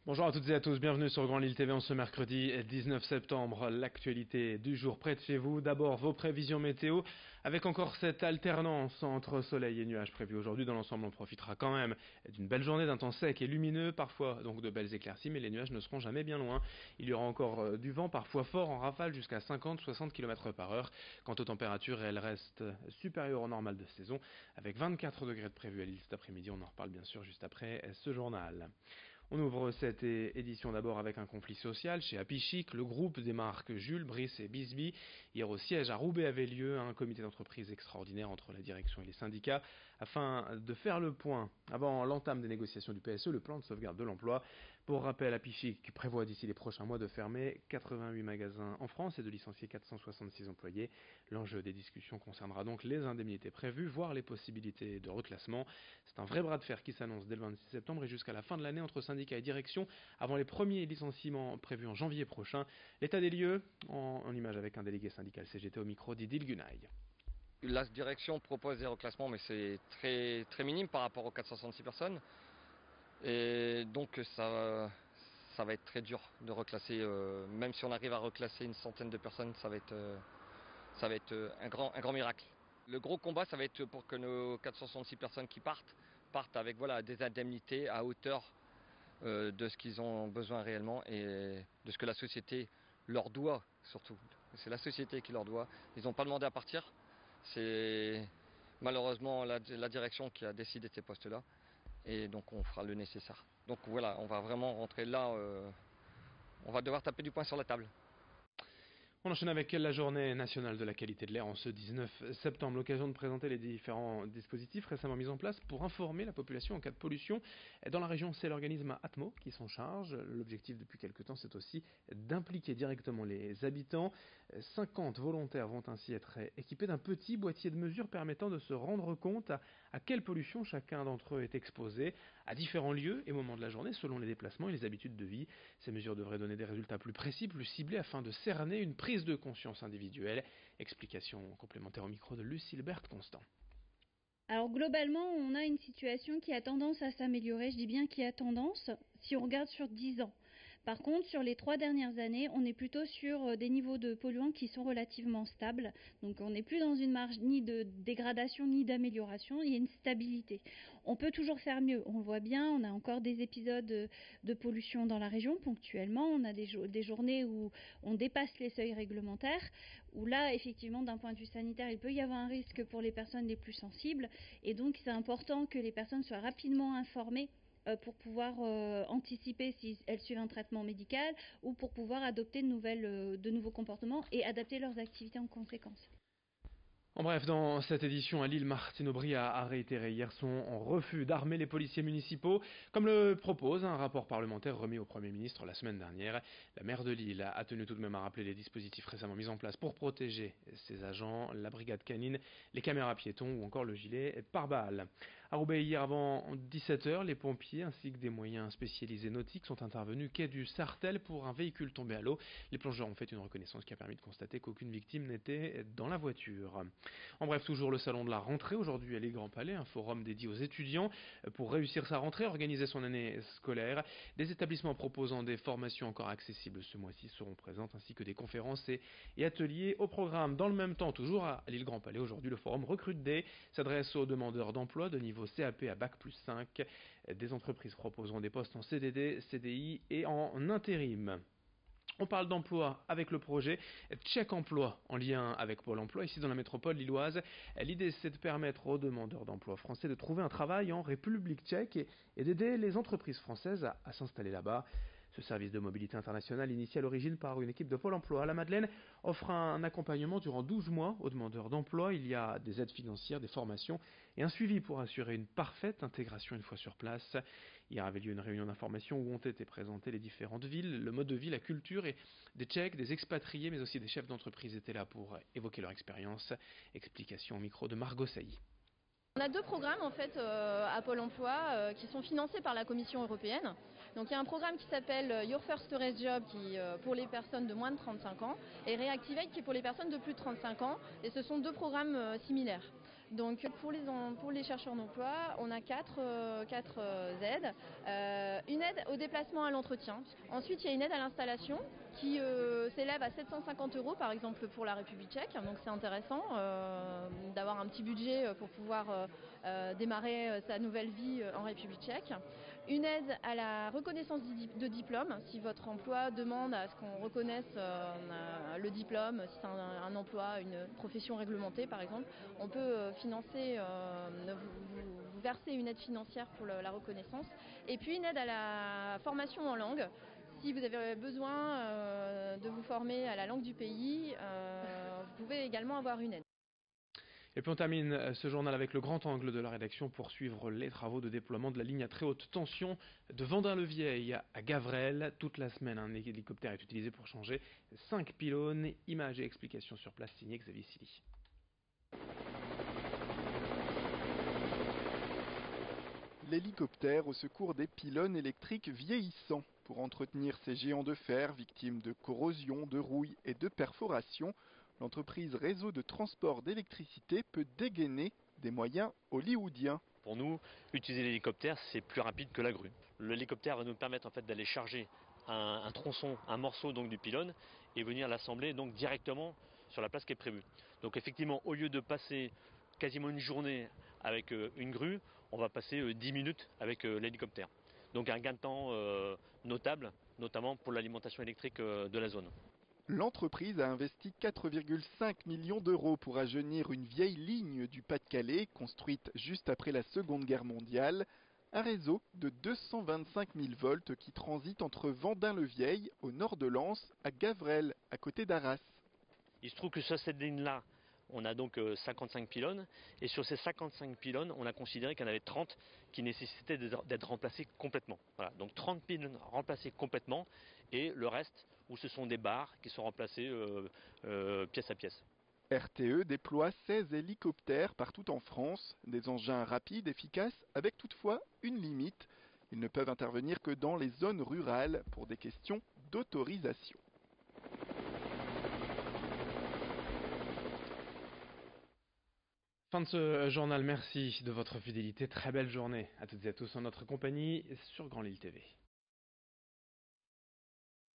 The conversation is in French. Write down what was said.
Bonjour à toutes et à tous, bienvenue sur Grand Lille TV en ce mercredi 19 septembre. L'actualité du jour près de chez vous. D'abord vos prévisions météo avec encore cette alternance entre soleil et nuages prévus aujourd'hui. Dans l'ensemble, on profitera quand même d'une belle journée, d'un temps sec et lumineux, parfois donc de belles éclaircies, mais les nuages ne seront jamais bien loin. Il y aura encore du vent, parfois fort en rafale jusqu'à 50-60 km par heure. Quant aux températures, elles restent supérieures au normal de saison avec 24 degrés de prévu à Lille cet après-midi. On en reparle bien sûr juste après ce journal. On ouvre cette édition d'abord avec un conflit social chez Happy Chic. Le groupe des marques Jules, Brice et Bisbee. Hier au siège à Roubaix avait lieu un comité d'entreprise extraordinaire entre la direction et les syndicats afin de faire le point avant l'entame des négociations du PSE, le plan de sauvegarde de l'emploi. Pour rappel, Happy Chic prévoit d'ici les prochains mois de fermer 88 magasins en France et de licencier 466 employés. L'enjeu des discussions concernera donc les indemnités prévues, voire les possibilités de reclassement. C'est un vrai bras de fer qui s'annonce dès le 26 septembre et jusqu'à la fin de l'année entre syndicats et direction avant les premiers licenciements prévus en janvier prochain. L'état des lieux en image avec un délégué syndical CGT au micro d'Idil Gunaï. La direction propose des reclassements, mais c'est très minime par rapport aux 466 personnes. Et donc ça va être très dur de reclasser. Même si on arrive à reclasser une centaine de personnes, ça va être un grand miracle. Le gros combat, ça va être pour que nos 466 personnes qui partent avec des indemnités à hauteur de ce qu'ils ont besoin réellement et de ce que la société leur doit surtout. C'est la société qui leur doit. Ils n'ont pas demandé à partir. C'est malheureusement la direction qui a décidé de ces postes-là. Et donc on fera le nécessaire. Donc voilà, on va vraiment rentrer là, on va devoir taper du poing sur la table. On enchaîne avec la journée nationale de la qualité de l'air en ce 19 septembre, l'occasion de présenter les différents dispositifs récemment mis en place pour informer la population en cas de pollution. Dans la région, c'est l'organisme Atmo qui s'en charge. L'objectif depuis quelque temps, c'est aussi d'impliquer directement les habitants. 50 volontaires vont ainsi être équipés d'un petit boîtier de mesure permettant de se rendre compte à quelle pollution chacun d'entre eux est exposé à différents lieux et moments de la journée selon les déplacements et les habitudes de vie. Ces mesures devraient donner des résultats plus précis, plus ciblés afin de cerner une prise de conscience individuelle. Explication complémentaire au micro de Lucille Berthe-Constant. Alors globalement, on a une situation qui a tendance à s'améliorer. Je dis bien qui a tendance si on regarde sur 10 ans. Par contre, sur les 3 dernières années, on est plutôt sur des niveaux de polluants qui sont relativement stables. Donc on n'est plus dans une marge ni de dégradation ni d'amélioration, il y a une stabilité. On peut toujours faire mieux, on le voit bien, on a encore des épisodes de pollution dans la région ponctuellement, on a des journées où on dépasse les seuils réglementaires, où là, effectivement, d'un point de vue sanitaire, il peut y avoir un risque pour les personnes les plus sensibles. Et donc c'est important que les personnes soient rapidement informées pour pouvoir anticiper si elles suivent un traitement médical ou pour pouvoir adopter de nouveaux comportements et adapter leurs activités en conséquence. En bref, dans cette édition à Lille, Martine Aubry a réitéré hier son refus d'armer les policiers municipaux, comme le propose un rapport parlementaire remis au Premier ministre la semaine dernière. La maire de Lille a tenu tout de même à rappeler les dispositifs récemment mis en place pour protéger ses agents, la brigade canine, les caméras piétons ou encore le gilet pare-balles. À Roubaix, hier avant 17h, les pompiers ainsi que des moyens spécialisés nautiques sont intervenus quai du Sartel pour un véhicule tombé à l'eau. Les plongeurs ont fait une reconnaissance qui a permis de constater qu'aucune victime n'était dans la voiture. En bref, toujours le salon de la rentrée, aujourd'hui à l'île Grand Palais, un forum dédié aux étudiants pour réussir sa rentrée, organiser son année scolaire. Des établissements proposant des formations encore accessibles ce mois-ci seront présents, ainsi que des conférences et ateliers au programme. Dans le même temps, toujours à l'île Grand Palais, aujourd'hui le forum Recrute Day s'adresse aux demandeurs d'emploi de niveau CAP à Bac+5. Des entreprises proposeront des postes en CDD, CDI et en intérim. On parle d'emploi avec le projet Tchèque Emploi en lien avec Pôle Emploi ici dans la métropole lilloise. L'idée c'est de permettre aux demandeurs d'emploi français de trouver un travail en République tchèque et d'aider les entreprises françaises à s'installer là-bas. Ce service de mobilité internationale, initié à l'origine par une équipe de Pôle Emploi à la Madeleine, offre un accompagnement durant 12 mois aux demandeurs d'emploi. Il y a des aides financières, des formations et un suivi pour assurer une parfaite intégration une fois sur place. Hier avait lieu une réunion d'information où ont été présentées les différentes villes, le mode de vie, la culture et des Tchèques, des expatriés mais aussi des chefs d'entreprise étaient là pour évoquer leur expérience. Explication au micro de Margot Sailly. On a 2 programmes en fait à Pôle Emploi qui sont financés par la Commission européenne. Donc il y a un programme qui s'appelle Your First Race Job qui pour les personnes de moins de 35 ans et Reactivate qui est pour les personnes de plus de 35 ans et ce sont 2 programmes similaires. Donc pour les chercheurs d'emploi, on a quatre aides. Une aide au déplacement à l'entretien. Ensuite, il y a une aide à l'installation qui s'élève à 750 € par exemple pour la République tchèque. Donc c'est intéressant d'avoir un petit budget pour pouvoir démarrer sa nouvelle vie en République tchèque. Une aide à la reconnaissance de diplôme, si votre emploi demande à ce qu'on reconnaisse le diplôme, si c'est un emploi, une profession réglementée par exemple, on peut financer, vous verser une aide financière pour la reconnaissance. Et puis une aide à la formation en langue. Si vous avez besoin de vous former à la langue du pays, vous pouvez également avoir une aide. Et puis on termine ce journal avec le grand angle de la rédaction pour suivre les travaux de déploiement de la ligne à très haute tension de Vendin-le-Vieil à Gavrelle. Toute la semaine, un hélicoptère est utilisé pour changer 5 pylônes. Images et explications sur place signé Xavier Silly. L'hélicoptère au secours des pylônes électriques vieillissants. Pour entretenir ces géants de fer victimes de corrosion, de rouille et de perforation, l'entreprise Réseau de transport d'électricité peut dégainer des moyens hollywoodiens. Pour nous, utiliser l'hélicoptère, c'est plus rapide que la grue. L'hélicoptère va nous permettre en fait d'aller charger un tronçon, un morceau donc du pylône et venir l'assembler donc directement sur la place qui est prévue. Donc effectivement, au lieu de passer quasiment une journée avec une grue, on va passer 10 minutes avec l'hélicoptère. Donc un gain de temps notable, notamment pour l'alimentation électrique de la zone. L'entreprise a investi 4,5 millions d'euros pour rajeunir une vieille ligne du Pas-de-Calais, construite juste après la Seconde Guerre mondiale. Un réseau de 225 000 volts qui transite entre Vendin-le-Vieil, au nord de Lens, à Gavrelle, à côté d'Arras. Il se trouve que sur cette ligne-là, on a donc 55 pylônes, et sur ces 55 pylônes, on a considéré qu'il y en avait 30 qui nécessitaient d'être remplacés complètement. Voilà, donc 30 pylônes remplacés complètement, et le reste, où ce sont des barres qui sont remplacées pièce à pièce. RTE déploie 16 hélicoptères partout en France, des engins rapides, efficaces, avec toutefois une limite. Ils ne peuvent intervenir que dans les zones rurales pour des questions d'autorisation. Fin de ce journal, merci de votre fidélité, très belle journée à toutes et à tous en notre compagnie sur Grand Lille TV.